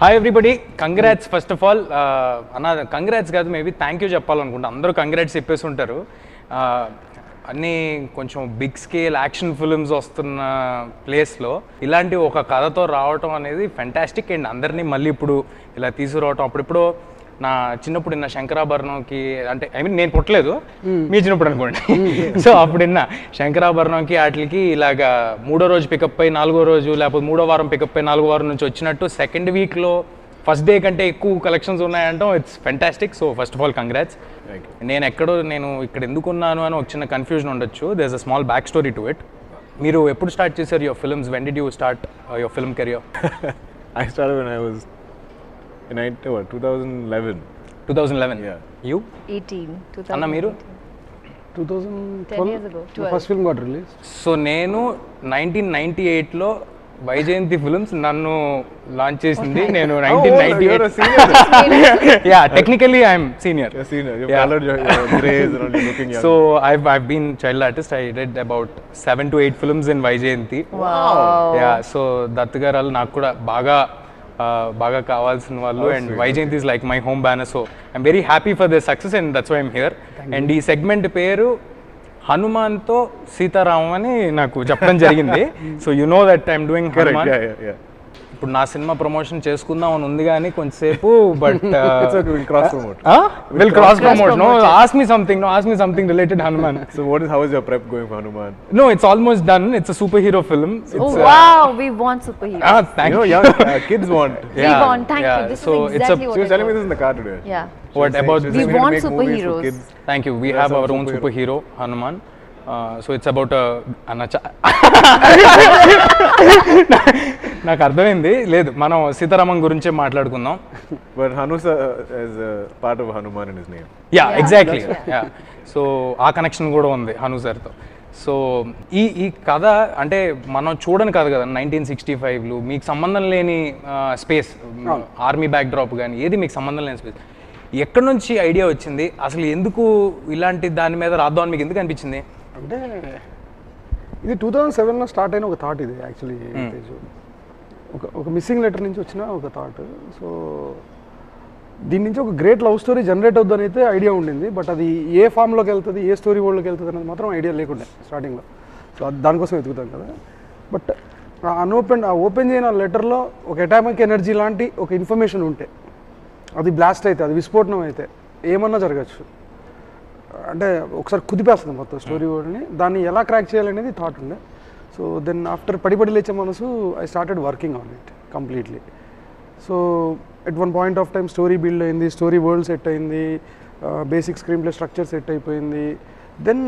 Hi everybody, congrats first of all. అన్న congrats కాదు, maybe thank you చెప్పాలనుకుంటా. అందరూ congrats చెప్పేసి ఉంటారు. అన్నీ కొంచెం బిగ్ స్కేల్ యాక్షన్ ఫిల్మ్స్ వస్తున్న ప్లేస్లో ఇలాంటి ఒక కథతో రావటం అనేది ఫెంటాస్టిక్. అండ్ అందరినీ మళ్ళీ ఇప్పుడు ఇలా తీసుకురావటం, అప్పుడిప్పుడు నా చిన్నప్పుడు ఇన్న శంకరాభరణంకి, అంటే ఐ మీన్ నేను పుట్టలేదు, మీ చిన్నప్పుడు అనుకోండి. సో అప్పుడు ఇన్న శంకరాభరణంకి వాటికి ఇలాగా 3వ రోజు పికప్ అయి 4వ రోజు, లేకపోతే 3వ వారం పికప్ అయి 4వ వారం నుంచి వచ్చినట్టు సెకండ్ వీక్లో ఫస్ట్ డే కంటే ఎక్కువ కలెక్షన్స్ ఉన్నాయంటాం. It's fantastic. So first of all congrats. నేను ఇక్కడ ఎందుకున్నాను అని ఒక చిన్న కన్ఫ్యూజన్ ఉండొచ్చు. There is a small back story to it. మీరు ఎప్పుడు స్టార్ట్ చేశారు your films? When did you start your film career? I started when I was in 2011. 2011. Yeah. You? 18. Anna, మీరు? 10 years ago. 2012 first film got release. So నేను 1998లో Vyjayanthi films నన్ను launch చేసింది. నేను 1998. Yeah, technically I am senior. You're senior. You've colored your grays and you're looking young. So I've been child artist. I did about 7 to 8 films in Vyjayanthi. Wow. Yeah, so Dattu గారు వాళ్ళు నాకు కూడా బాగా కావాల్సిన వాళ్ళు. And Vyjayanthi is like my home banner. So I'm very happy for this success and that's why I'm here. And ఈ segment పేరు హనుమాన్తో సీతారామం అని నాకు చెప్పడం జరిగింది. So you know that I'm doing Hanuman. ఇప్పుడు నా సినిమా ప్రమోషన్ చేసుకుందాం అని ఉంది కానీ కొంచెంసేపు, but we'll cross promote. We'll cross promote. No, ask me something related Hanuman. So how is your prep going for Hanuman? No, it's almost done. It's a superhero film. Oh wow, we want superheroes. Thank you. Young kids want. We want. Thank you. This So is it's exactly what She was telling me this in the car today. Yeah. What about We She's going to want make movies for superheroes. kids. Thank you. We have our own superhero Hanuman. So it's about నాకు అర్థమైంది. లేదు, మనం సీతారామం గురించే మాట్లాడుకుందాం. But Hanu sir is part of Hanuman in his name. Yeah, exactly. Yeah. So ఆ connection కూడా ఉంది హను సార్తో. సో ఈ కథ అంటే మనం చూడని కథ కదా. 1965లో మీకు సంబంధం లేని స్పేస్, ఆర్మీ బ్యాక్ డ్రాప్ కానీ ఏది మీకు సంబంధం లేని స్పేస్. ఎక్కడి నుంచి ఐడియా వచ్చింది అసలు? ఎందుకు ఇలాంటి దాని మీద రాద్దామని మీకు ఎందుకు అనిపించింది? అంటే ఇది 2007లో స్టార్ట్ అయిన ఒక థాట్. ఇది యాక్చువల్లీ ఒక మిస్సింగ్ లెటర్ నుంచి వచ్చిన ఒక థాట్. సో దీని నుంచి ఒక గ్రేట్ లవ్ స్టోరీ జనరేట్ అవుద్దని అయితే ఐడియా ఉండింది. బట్ అది ఏ ఫామ్లోకి వెళ్తుంది, ఏ స్టోరీ వరల్డ్లోకి వెళ్తుంది అనేది మాత్రం ఐడియా లేకుండే స్టార్టింగ్లో. సో దానికోసం వెతుకుతాం కదా. బట్ ఓపెన్ చేయని లెటర్లో ఒక అటామిక్ ఎనర్జీ లాంటి ఒక ఇన్ఫర్మేషన్ ఉంటే, అది బ్లాస్ట్ అయితే, అది విస్ఫోటనం అయితే ఏమన్నా జరగచ్చు. అంటే ఒకసారి కుదిపేస్తుంది మొత్తం స్టోరీ వరల్డ్ని. దాన్ని ఎలా క్రాక్ చేయాలనేది థాట్ ఉండే. సో దెన్ ఆఫ్టర్ పడి లేచే మనసు I started working on it completely. So at one point of time story build అయింది, స్టోరీ వరల్డ్ సెట్ అయింది, basic screen play structure set అయిపోయింది. దెన్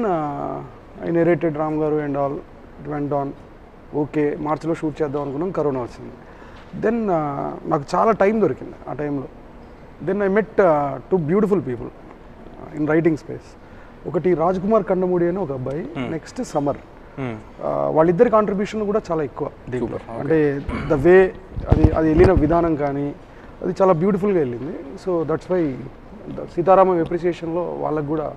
ఐ నెరేటెడ్ రామ్ గారు and all. It went on. Okay, మార్చిలో shoot చేద్దాం అనుకున్నాం, corona వచ్చింది. Then నాకు చాలా టైం దొరికింది ఆ టైంలో. Then I met 2 beautiful people in writing space. ఒకటి రాజ్ కుమార్ కండమూడి అని ఒక అబ్బాయి, నెక్స్ట్ సమర్. వాళ్ళిద్దరి కాంట్రిబ్యూషన్ కూడా చాలా ఎక్కువ. అంటే ద వే అది వెళ్ళిన విధానం కానీ అది చాలా బ్యూటిఫుల్గా వెళ్ళింది. సో దట్స్ వై సీతారామం ఎప్రిసియేషన్లో వాళ్ళకు కూడా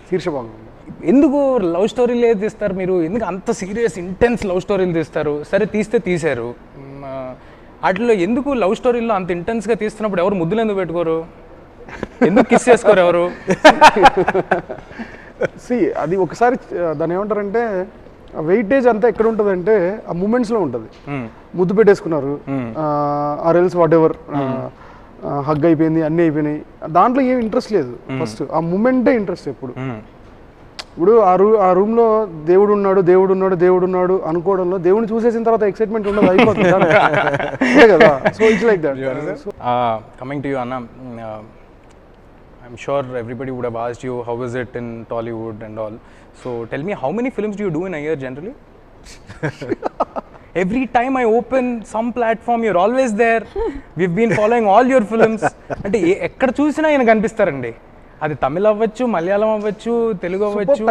శీర్షభాగం ఉంది. ఎందుకు లవ్ స్టోరీలే తీస్తారు మీరు? ఎందుకు అంత సీరియస్ ఇంటెన్స్ లవ్ స్టోరీలు తీస్తారు? సరే తీశారు, వాటిలో ఎందుకు లవ్ స్టోరీలో అంత ఇంటెన్స్గా తీస్తున్నప్పుడు ఎవరు ముద్దులు ఎందుకు పెట్టుకోరు? ఎందుకు కిస్ చేసుకోరు ఎవరు? అది ఒకసారి దాన్ని ఏమంటారంటే ఆ వెయిటేజ్ అంతా ఎక్కడ ఉంటుందంటే ఆ మూమెంట్స్లో ఉంటుంది. ముద్దు పెట్టేసుకున్నారు, ఆర్ ఎల్స్ వాట్ ఎవర్, హగ్ అయిపోయింది, అన్నీ అయిపోయినాయి, దాంట్లో ఏం ఇంట్రెస్ట్ లేదు. ఫస్ట్ ఆ మూమెంటే ఇంట్రెస్ట్ ఎప్పుడు. ఇప్పుడు ఆ రూమ్లో దేవుడు ఉన్నాడు అనుకోవడంలో దేవుడిని చూసేసిన తర్వాత ఎక్సైట్మెంట్ ఉండదు, అయిపోతుంది కదా. So it's like that. Coming to you అన్న, I'm sure everybody would have asked you how is it in Tollywood and all. So tell me, how many films do you do in a year generally? Every time I open some platform, you're always there. We've been following all your films. అంటే ఎక్కడ చూసినా ఆయన కనిపిస్తారండి. అది తమిళ అవ్వచ్చు, మలయాళం అవ్వచ్చు, తెలుగు అవ్వచ్చు.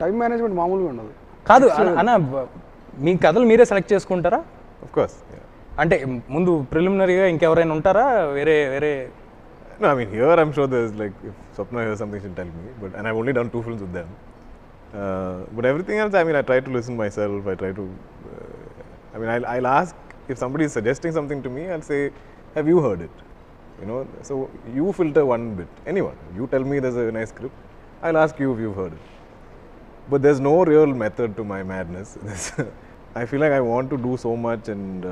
Time management మామూలుగా ఉండదు. కాదు అన్న, మీ కథలు మీరే సెలెక్ట్ చేసుకుంటారా? Of course. అంటే ముందు ప్రిలిమినరీగా ఇంకెవరైనా ఉంటారా వేరే? No, I mean here I'm sure there's like, if Swapna hears something she'll tell me, but and I've only done 2 films with them. But everything else, I mean, I try to listen myself. I try to I mean, I'll ask if somebody is suggesting something to me, I'll say, have you heard it? You know, so you filter one bit. Anyone, you tell me there's a nice script, I'll ask you if you've heard it. But there's no real method to my madness. I feel like I want to do so much, and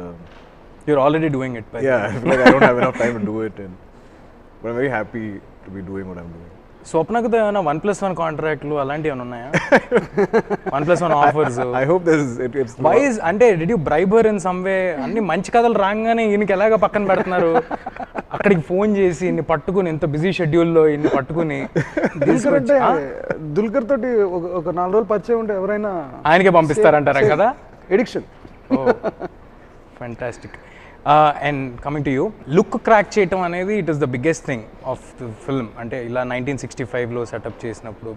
You're already doing it. By the yeah, way. I feel like I don't have enough time to do it, but I'm very happy to be doing what I'm doing. స్వప్నకు ఏమైనా 1+1 కాంట్రాక్ట్లు అలాంటివి ఏమైనా ఉన్నాయా? 1+1 offers. I hope it's wise అంటే did you bribe her in some way? అన్ని మంచి కథలు రాగానే ఈయనకి ఎలాగ పక్కన పెడుతున్నారు? అక్కడికి ఫోన్ చేసి ఇన్ని పట్టుకుని, ఇంత బిజీ షెడ్యూల్లో ఇన్ని పట్టుకుని దుల్కర్ అంటే దుల్కర్ తోటి ఒక 4 రోజులు పరిచయం ఉంటే ఎవరైనా ఆయనకే పంపిస్తారంటారా కదా? Addiction. Fantastic. And coming to you, look crack చేయటం అనేది it is the biggest thing of the film. అంటే ఇలా 1965లో సెటప్ చేసినప్పుడు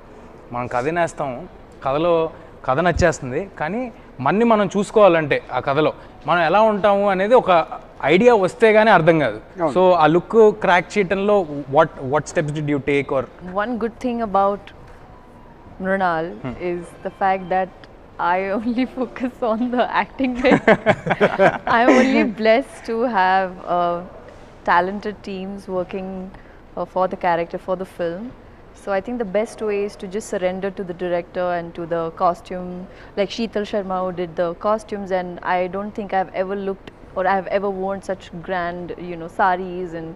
మనం కథ నేస్తాం, కథ నచ్చేస్తుంది, కానీ మనం చూసుకోవాలంటే ఆ కథలో మనం ఎలా ఉంటాము అనేది ఒక ఐడియా వస్తే గానీ అర్థం కాదు. సో ఆ లుక్ క్రాక్ చేయటంలో what steps did you take? Or One good thing about Mrunal is the fact that I only focus on the acting bit. I'm only blessed to have talented teams working for the character, for the film. So I think the best way is to just surrender to the director and to the costume, like Sheetal Sharma who did the costumes, and I don't think I've ever looked or I've ever worn such grand, saris, and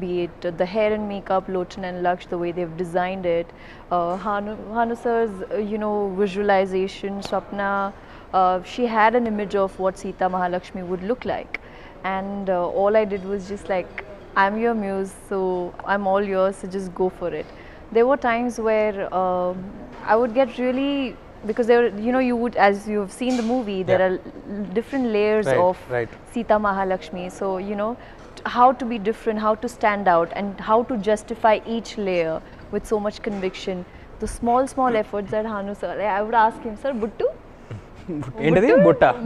be it the hair and makeup, Lochan and Laksh, the way they've designed it. Hanu sir's, visualization, Swapna, she had an image of what Sita Mahalakshmi would look like. And all I did was just like, I'm your muse, so I'm all yours, so just go for it. There were times where I would get really, because there, you would, as you've seen the movie, there are different layers of Sita Mahalakshmi. So, how to be different, how to stand out, and how to justify each layer with so much conviction. The small efforts that Hanu sir, I would ask him, sir, Buttu? ఏంటది?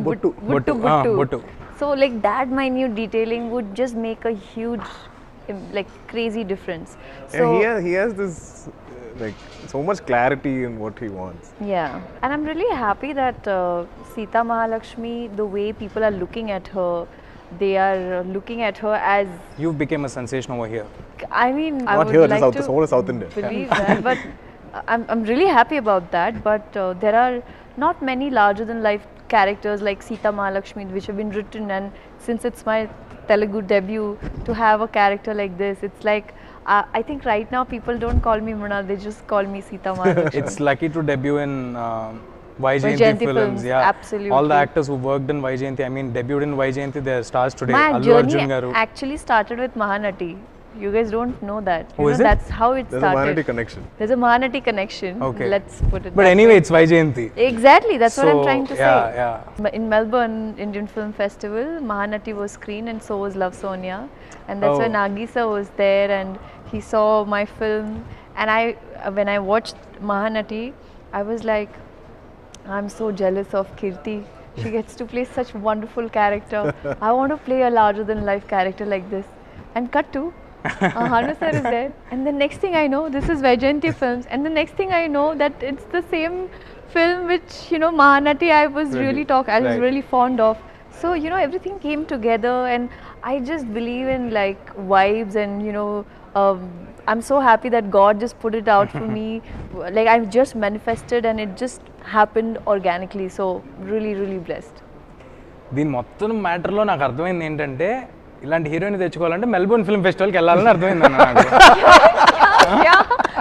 Buttu. So like that minute detailing would just make a huge, like crazy difference. So yeah, he has this like so much clarity in what he wants. Yeah, and I'm really happy that Sita Mahalakshmi, the way people are looking at her, they are looking at her as, You became a sensation over here. I mean, I Not would here, like just to whole South India. believe that, but I'm really happy about that. But there are not many larger than life characters like Sita Mahalakshmi which have been written, and since it's my Telugu debut, to have a character like this, it's like I think right now people don't call me Mrunal, they just call me Sita Mahalakshmi. It's lucky to debut in Vaijayanti films. films, Yeah, absolutely. all the actors who worked in Vaijayanti, I mean debuted in Vaijayanti, they are stars today. My Allu Arjun journey garu. actually started with Mahanati. You guys don't know that. Oh, is it? That's how it There's started. a Mahanati connection. There's a Mahanati connection. Okay. Let's put it But that anyway, way. it's Vaijayanti. Exactly, that's what I'm So, trying to yeah, say. yeah. In Melbourne Indian Film Festival, Mahanati was screened, and so was Love Sonia, and that's Oh. when Nagisa was there, and he saw my film, and when I watched Mahanati, I was like, I'm so jealous of Kirti. She gets to play such wonderful character. I want to play a larger than life character like this. And cut to Hanu sir is there, and the next thing I know, this is Vaijayanti Films, and the next thing I know that it's the same film which Mahanati I was I was really fond of. So everything came together, and I just believe in like vibes, and I'm so happy that God just put it out for me. Like I've just manifested, and it just happened organically. So really, really blessed. దీని మొత్తం మ్యాటర్లో నాకు అర్థమైంది ఏంటంటే, ఇలాంటి heroine తెచ్చుకోవాలంటే Melbourne film ఫెస్టివల్కి వెళ్ళాలని అర్థమైంది అన్న నాకు. Yeah,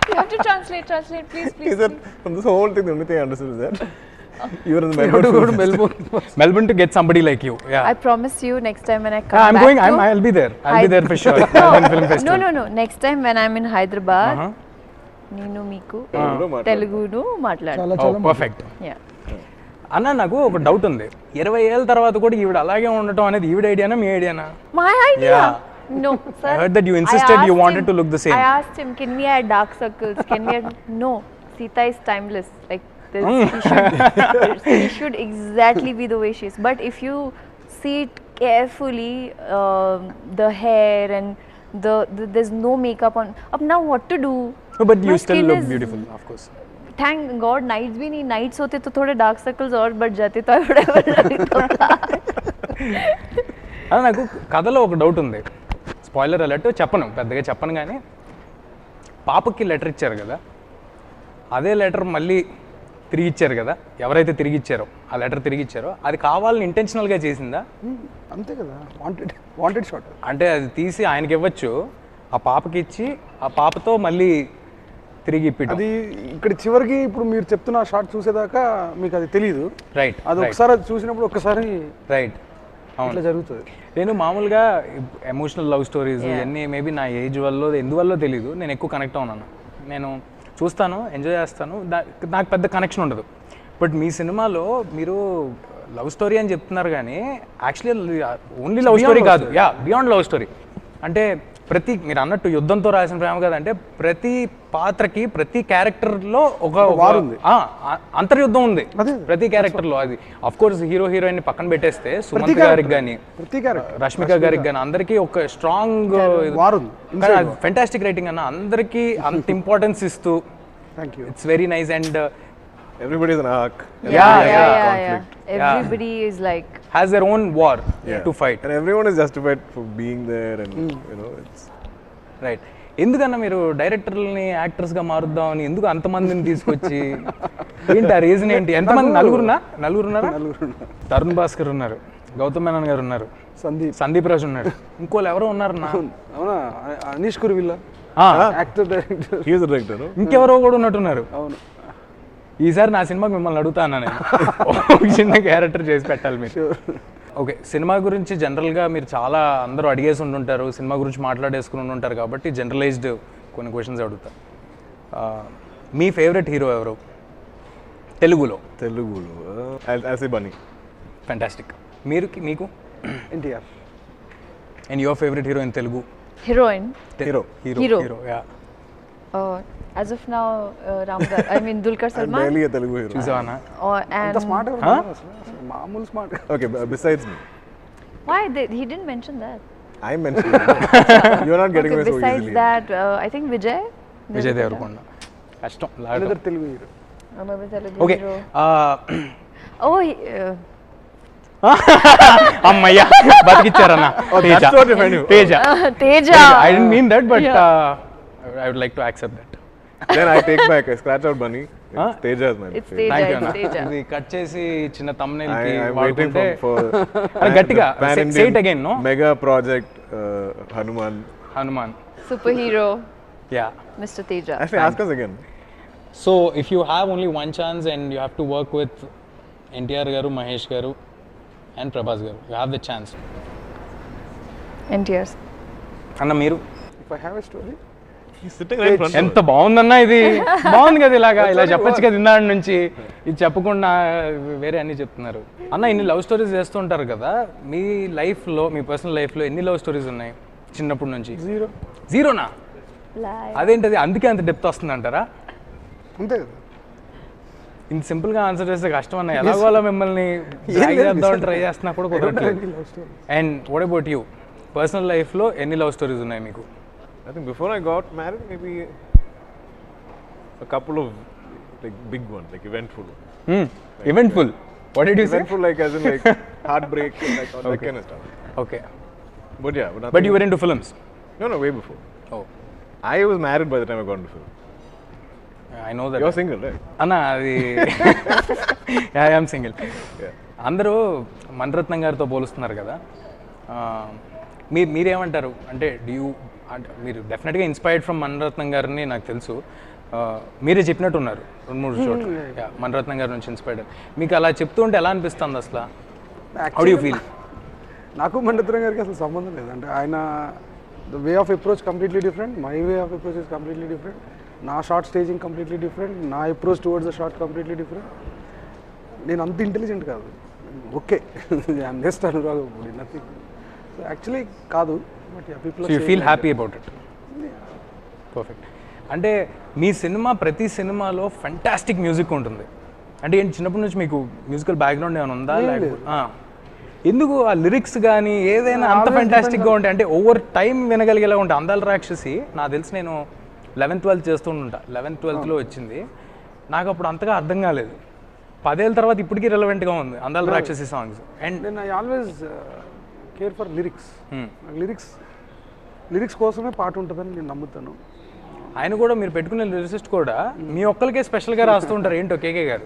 you have to translate, please. Is that from this whole thing, the only thing I understood is that you were in the Melbourne. Melbourne to get somebody like you. Yeah. I promise you, next time when I come I'm back going. to I'll be there. I'll be there for sure. Melbourne Film Festival. No. Next time when I'm in Hyderabad, Uh-huh. నేను మీకు మాట్లాడు. తెలుగును మాట్లాడతాను. Oh, perfect. Yeah. అన్న నాకు ఒక doubt ఉంది. 20 ఏళ్ళ తర్వాత కూడా ఈవిడ అలాగే ఉండటం అనేది ఈవిడ ఐడియానా మీ ఐడియానా? My idea. Yeah. No, sir. I heard that you insisted you asked wanted him- to look the same. I asked him, can we add dark circles? Can we add... No, Sita is timeless. Like, she should exactly be the way she is. But if you see it carefully, the hair and there's no makeup on. Up now, what to do? Oh, but you My still skin look is- beautiful, of course. Thank God, nights भी नहीं. Nights होते तो थोड़े dark circles और बढ़ जाते, तो I would ever like అలా నాకు కథలో ఒక డౌట్ ఉంది, స్పాయిలర్ అలర్ట్ చెప్పను, పెద్దగా చెప్పను, కానీ పాపకి లెటర్ ఇచ్చారు కదా, అదే లెటర్ మళ్ళీ తిరిగి ఇచ్చారు కదా, ఎవరైతే తిరిగి ఇచ్చారో ఆ లెటర్ తిరిగి ఇచ్చారో అది కావాలని ఇంటెన్షనల్గా చేసిందా? అంతే కదా, వాంటెడ్ షాట్. అంటే అది తీసి ఆయనకి ఇవ్వచ్చు, ఆ పాపకి ఇచ్చి ఆ పాపతో మళ్ళీ తిరిగి ఇప్పించడం. అది ఇక్కడ చివరికి ఇప్పుడు మీరు చెప్తున్న షాట్ చూసేదాకా మీకు అది తెలియదు. రైట్. అది ఒకసారి అది చూసినప్పుడు ఒక్కసారి రైట్. అవును జరుగుతుంది. నేను మామూలుగా ఎమోషనల్ లవ్ స్టోరీస్ ఇవన్నీ మేబీ నా ఏజ్ వల్ల ఎందువల్ల తెలీదు, నేను ఎక్కువ కనెక్ట్ అవునాను. నేను చూస్తాను, ఎంజాయ్ చేస్తాను, నాకు పెద్ద కనెక్షన్ ఉండదు. బట్ మీ సినిమాలో మీరు లవ్ స్టోరీ అని చెప్తున్నారు కానీ యాక్చువల్లీ ఓన్లీ లవ్ స్టోరీ కాదు, బియాండ్ లవ్ స్టోరీ. అంటే ప్రతి మీరు అన్నట్టు యుద్ధంతో రాసిన ప్రేమ కదంటే ప్రతి పాత్రకి ప్రతి క్యారెక్టర్లో ఒక వార్ ఉంది, అంతర్యుద్ధం ఉంది ప్రతి క్యారెక్టర్లో. అది అఫ్ కోర్స్ హీరో హీరోయిన్ పక్కన పెట్టేస్తే సుమంత్ గారికి కానీ రష్మిక గారికి కానీ అందరికీ ఒక స్ట్రాంగ్ వార్ ఉంది. ఫెంటాస్టిక్ రైటింగ్ అన్న, అందరికీ అంత ఇంపార్టెన్స్ ఇస్తూ it's very nice. And everybody is an arc. Everybody is like has their own war to fight, and everyone is justified for being there, and you know it's right. ఎందుకన్నా మీరు డైరెక్టర్లని యాక్టర్స్గా మారుద్దామని ఎందుకు అంతమందిని తీసుకొచ్చి ఏంటి ఆ రీజన్ ఏంటి? ఎంతమంది? నలుగురున్నారా? తరుణ్ భాస్కర్ ఉన్నారు, గౌతమ్ మేనన్ గారు ఉన్నారు, సందీప్ రాజు ఉన్నాడు, ఇంకోళ్ళు ఎవరో ఉన్నారు నా అవునా Anish Kuruvilla actor director, he is the director, no? ఇంకెవరో కూడా ఉన్నట్టున్నారు. అవును. ఈసారి నా సినిమాకి మిమ్మల్ని అడుగుతాను, నేను చిన్న క్యారెక్టర్ చేసి పెట్టాలి మీరు. ఓకే, సినిమా గురించి జనరల్గా మీరు చాలా అందరూ అడిగేసి ఉంటుంటారు, సినిమా గురించి మాట్లాడేసుకుని ఉంటారు కాబట్టి జనరలైజ్డ్ కొన్ని క్వశ్చన్స్ అడుగుతా. మీ ఫేవరెట్ హీరో ఎవరు తెలుగులో? I'll say Bunny. ఫ్యాంటాస్టిక్. మీకు? NTR. And your favourite hero in Telugu? heroine. Hero. Yeah. As of now, Dulquer Salman. I'm barely a Telugu hero. చూసావా? And స్మార్ట్ మామూలు smart. Okay, besides me. why he didn't mention that? I mentioned it. You're not getting away so easily. Besides that, I think Vijay Deverakonda. కష్టం. another Telugu hero. Another Telugu okay. hero. అమ్మయ్యా బతికిచ్చారన్న. Teja. I didn't mean that, but I would like to accept that. Then I take back. I scratch out Bunny. Teja is my It's favorite. Teja. Thank you, It's Teja. ఇది cut చేసి చిన్న thumbnail కి I'm waiting వాడుకుంటే for గట్టిగా say it again, no? Mega project Hanuman. Superhero. Yeah. Mr. Teja. Actually, ask us again. So if you have only one chance and you have to work with NTR garu, Mahesh garu and Prabhas garu, you have the chance. NTR. అన్న మీరు? If I have a story, He's sitting right in front. ఎంత బాగుందన్న, ఇది బాగుంది కదా, ఇలా చెప్పచ్చు కదా ఇందాడి నుంచి. ఇది చెప్పకుండా వేరే అన్ని చెప్తున్నారు. అన్న ఇన్ని లవ్ స్టోరీస్ చేస్తుంటారు కదా, మీ లైఫ్లో, మీ పర్సనల్ లైఫ్లో ఎన్ని లవ్ స్టోరీస్ ఉన్నాయి చిన్నప్పటి నుంచి? జీరోనా? అదేంటది, అందుకే అంత డెప్త్ వస్తుంది అంటారా? అంతే కదా. ఇంత సింపుల్గా ఆన్సర్ చేస్తే కష్టం అన్న, ఎలాగోలా మిమ్మల్ని ట్రై చేస్తున్నా కూడా కుదరట్లేదు. And what about you, personal లైఫ్లో ఎన్ని లవ్ స్టోరీస్ ఉన్నాయి మీకు? I think before I got married, maybe a couple of like big ones, like eventful. Eventful? What did you say? Eventful, like as in like heartbreak, like all that kind of stuff. Okay. But yeah, but you were into films? No, way before. Oh. I was married by the time I got into film. I know that. You're single, right? Anna, I am single. అందరూ మణిరత్నం గారితో పోలుస్తున్నారు కదా, మీరేమంటారు? అంటే మీరు డెఫినెట్గా inspired from Mani Ratnam గారిని నాకు తెలుసు, మీరే చెప్పినట్టున్నారు 2-3 చోట్ల మణిరత్నం గారి నుంచి ఇన్స్పైర్డ్. మీకు అలా చెప్తూ ఉంటే ఎలా అనిపిస్తుంది అసలు? How do you feel? నాకు మణిరత్నం గారికి అసలు సంబంధం లేదు. అంటే ఆయన the way of approach completely different, my way of approach is completely different, నా షార్ట్ స్టేజింగ్ కంప్లీట్లీ డిఫరెంట్, నా approach towards the shot completely different. నేను అంత ఇంటెలిజెంట్ కాదు, okay I'm just Anurag, nothing. So actually కాదు, but people you feel happy about it. Perfect. అంటే మీ cinema, ప్రతి సినిమాలో ఫెంటాస్టిక్ మ్యూజిక్ ఉంటుంది. అంటే ఏంటి, చిన్నప్పటి నుంచి మీకు మ్యూజికల్ బ్యాక్గ్రౌండ్ ఏమైనా ఉందా? ఎందుకు ఆ లిరిక్స్ కానీ ఏదైనా అంత ఫెంటాస్టిక్గా ఉంటాయి? అంటే ఓవర్ టైం వినగలిగేలా ఉంటాయి. అందాల రాక్షసి నాకు తెలిసి నేను 11th 12th చేస్తూ ఉంటా, 11th 12th వచ్చింది. నాకు అప్పుడు అంతగా అర్థం కాలేదు. 10 ఏళ్ళ తర్వాత ఇప్పటికీ రిలవెంట్గా ఉంది అందాల రాక్షసి సాంగ్స్. అండ్ నేను I always care for lyrics. Lyrics కోసమే పాట ఉంటుందని నేను నమ్ముతాను. ఆయన కూడా మీరు పెట్టుకునే లిరిసిస్ట్ కూడా మీ ఒక్కరికే స్పెషల్గా రాస్తూ ఉంటారు ఏంటో కేకే గారు.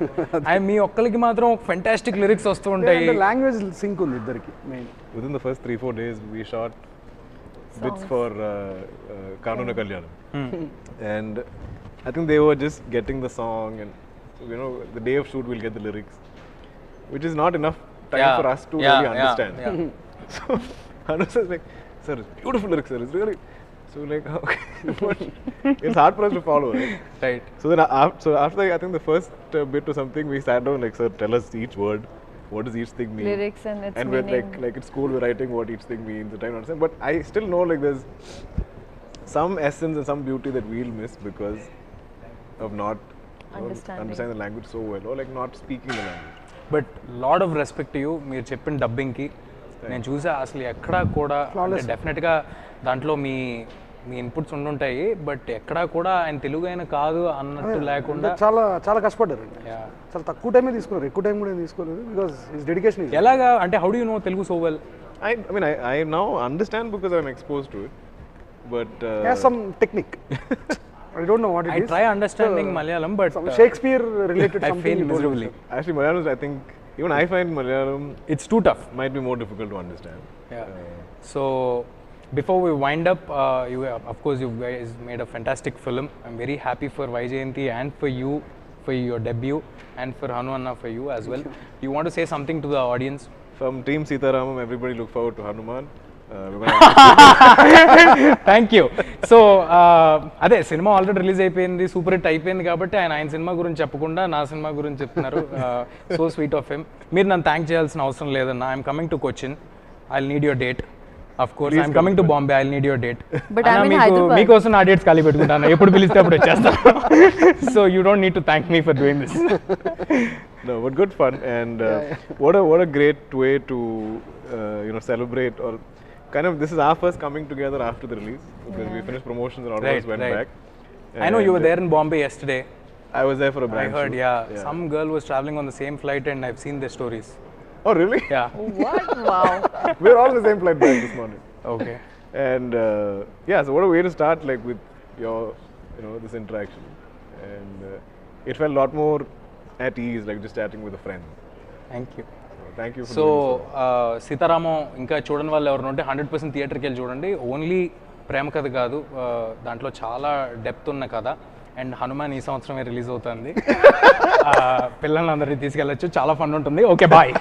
ఆయన మీ ఒక్కరికి మాత్రం ఫెంటాస్టిక్ లిరిక్స్ వస్తూ ఉంటాయి. లాంగ్వేజ్ సింక్ ఉంది ఇద్దరికి main. Within the first 3-4 days, we shot bits for Kanuna Kalyanam. And I think they were just getting the song, and you know, the day of shoot we'll get the lyrics, which is not enough time for us to really understand. So Anuj is like, sir, it's beautiful lyrics, sir. It's really so like okay, but it's hard for us to follow, right? So then after I think the first bit or something, we sat down like, sir, tell us each word. What does each thing mean? Lyrics and its and meaning. we're like at school we're writing what each thing means. I don't understand, but I still know like there's some essence and some beauty that we'll miss because of not understanding the language so well, or like not speaking the language. But lot of respect you. మీరు చెప్పిన డబ్బింగ్కి నేను చూసా అసలు ఎక్కడా కూడా డెఫినెట్గా దాంట్లో మీ inputs ఉండుంటాయి, but ఎక్కడా కూడా ఆయన తెలుగు అయినా కాదు అన్నట్టు లేకుండా చాలా చాలా కష్టపడ్డారు. చాలా తక్కువ టైమే తీసుకున్నారు, ఎక్కువ టైం కూడా తీసుకోలేదు. Because his dedication. ఎలాగా అంటే how do you know Telugu so well? I mean I now understand because I'm exposed to it, but has some technique. I don't know what it is. I try understanding Malayalam, but some Shakespeare related I something. fail miserably. Actually Malayalam, I think even I find Malayalam it's too tough. Might be more difficult to understand. Yeah. So before we wind up, of course you guys made a fantastic film. I'm very happy for Vaijayanti and for you for your debut, and for Hanu Anna for you as well. You want to say something to the audience? From Team Sita Ramam, everybody look forward to Hanuman. Thank you. So అదే cinema already release అయిపోయింది, super hit అయిపోయింది కాబట్టి ఆయన cinema గురించి చెప్పకుండా నా cinema గురించి చెప్తున్నారు. So sweet of him. మీరు నన్ను థ్యాంక్ చేయాల్సిన అవసరం లేదన్నా. I'm coming to Cochin, I will need your date. Of course I'm coming to Bombay, I will need your date. మీకోసం నా డేట్స్ ఖాళీ పెట్టుకుంటాను, ఎప్పుడు పిలిస్తే అప్పుడు వచ్చేస్తాను. So you don't need to thank me for doing this. No, but good fun, and what a great way to celebrate, or kind of this is our first coming together after the release, because we finished promotions and all of us went back. I know you were there in Bombay yesterday. I was there for a brand I heard, shoot. yeah. Some girl was traveling on the same flight and I've seen their stories. Oh really? Yeah. What? Wow. We're all on the same flight back this morning. Okay. And yeah, so what a way to start, like with your this interaction, and it felt a lot more at ease, like just chatting with a friend. Thank you. Thank you for so Sita Ramam ఇంకా చూడని వాళ్ళు ఎవరు ఉంటే 100% థియేటర్కి వెళ్ళి చూడండి. Only ప్రేమ కథ కాదు, దాంట్లో చాలా డెప్త్ ఉన్న కథ. అండ్ హనుమాన్ ఈ సంవత్సరమే రిలీజ్ అవుతుంది. పిల్లలందరినీ తీసుకెళ్ళచ్చు, చాలా ఫన్ ఉంటుంది. Okay bye.